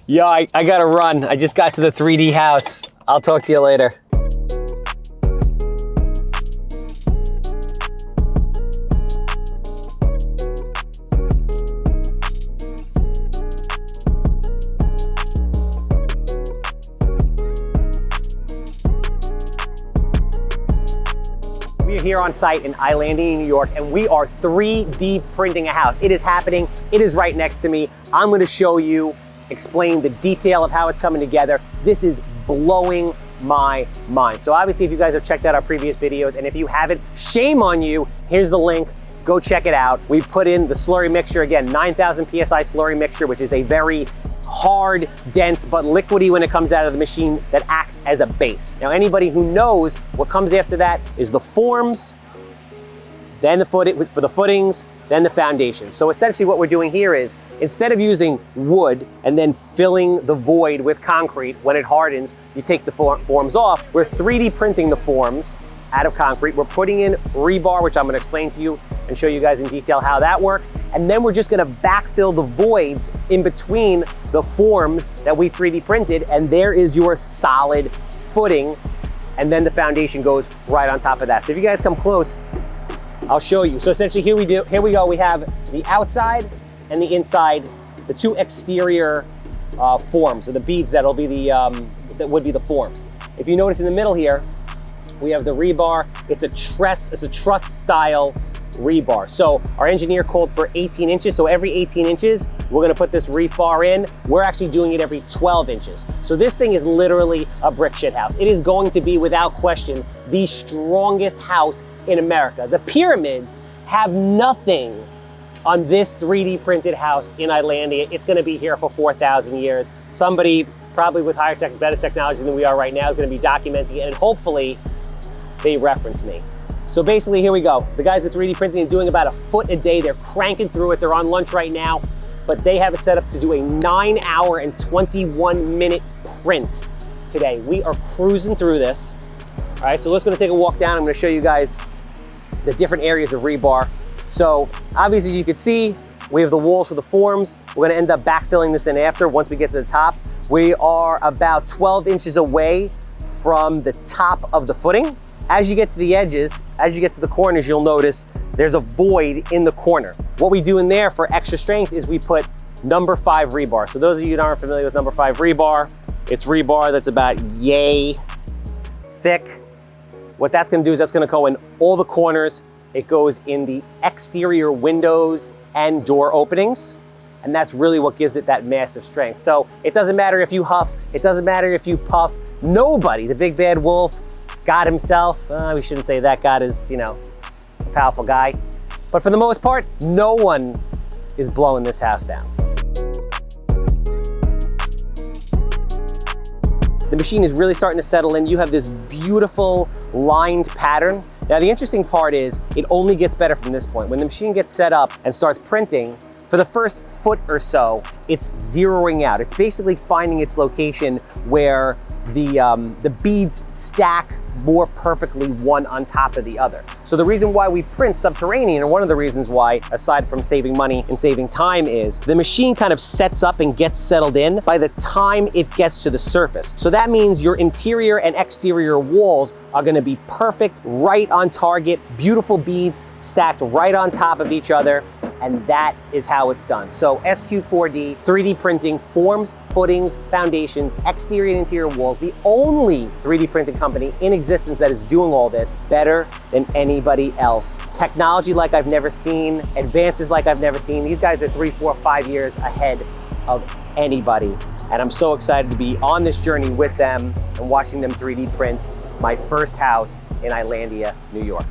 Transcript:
Yo, I gotta run. I just got to the 3D house. I'll talk to you later. We are here on site in Islandia, New York, and we are 3D printing a house. It is happening. It is right next to me. I'm going to show you, explain the detail of how it's coming together. This is blowing my mind. So obviously, if you guys have checked out our previous videos, and if you haven't, shame on you. Here's the link. Go check it out. We put in the slurry mixture, again, 9,000 PSI slurry mixture, which is a very hard, dense, but liquidy when it comes out of the machine that acts as a base. Now, anybody who knows what comes after that is the forms, then for the footings, then the foundation. So essentially what we're doing here is, instead of using wood and then filling the void with concrete, when it hardens, you take the forms off. We're 3D printing the forms out of concrete. We're putting in rebar, which I'm going to explain to you and show you guys in detail how that works. And then we're just going to backfill the voids in between the forms that we 3D printed. And there is your solid footing. And then the foundation goes right on top of that. So if you guys come close, I'll show you. So essentially here we go. We have the outside and the inside, the two exterior forms, or the beads that would be the forms. If you notice in the middle here, we have the rebar. It's a truss style rebar. So our engineer called for 18 inches. So every 18 inches, we're gonna put this rebar in. We're actually doing it every 12 inches. So this thing is literally a brick shit house. It is going to be, without question, the strongest house in America. The pyramids have nothing on this 3D printed house in Islandia. It's gonna be here for 4,000 years. Somebody probably with better technology than we are right now is gonna be documenting it, and hopefully they reference me. So basically, here we go. The guys at 3D printing are doing about a foot a day. They're cranking through it. They're on lunch right now, but they have it set up to do a 9-hour and 21-minute print today. We are cruising through this. All right, so let's go take a walk down. I'm gonna show you guys the different areas of rebar. So obviously, as you can see, we have the walls for the forms. We're gonna end up backfilling this in after, once we get to the top. We are about 12 inches away from the top of the footing. As you get to the edges, as you get to the corners, you'll notice there's a void in the corner. What we do in there for extra strength is we put number 5 rebar. So those of you that aren't familiar with number 5 rebar, it's rebar that's about yay thick. What that's gonna do is that's gonna go in all the corners. It goes in the exterior windows and door openings. And that's really what gives it that massive strength. So it doesn't matter if you huff, it doesn't matter if you puff. Nobody, the big bad wolf, God himself, we shouldn't say that, God is, you know, a powerful guy. But for the most part, no one is blowing this house down. The machine is really starting to settle in. You have this beautiful lined pattern. Now the interesting part is it only gets better from this point. When the machine gets set up and starts printing, for the first foot or so, it's zeroing out. It's basically finding its location where the beads stack more perfectly one on top of the other. So the reason why we print subterranean, or one of the reasons why, aside from saving money and saving time, is the machine kind of sets up and gets settled in by the time it gets to the surface. So that means your interior and exterior walls are gonna be perfect, right on target, beautiful beads stacked right on top of each other. And that is how it's done. So SQ4D 3D printing forms, footings, foundations, exterior and interior walls, the only 3D printing company in existence that is doing all this better than anybody else. Technology like I've never seen, advances like I've never seen. These guys are 3, 4, 5 years ahead of anybody. And I'm so excited to be on this journey with them and watching them 3D print my first house in Islandia, New York.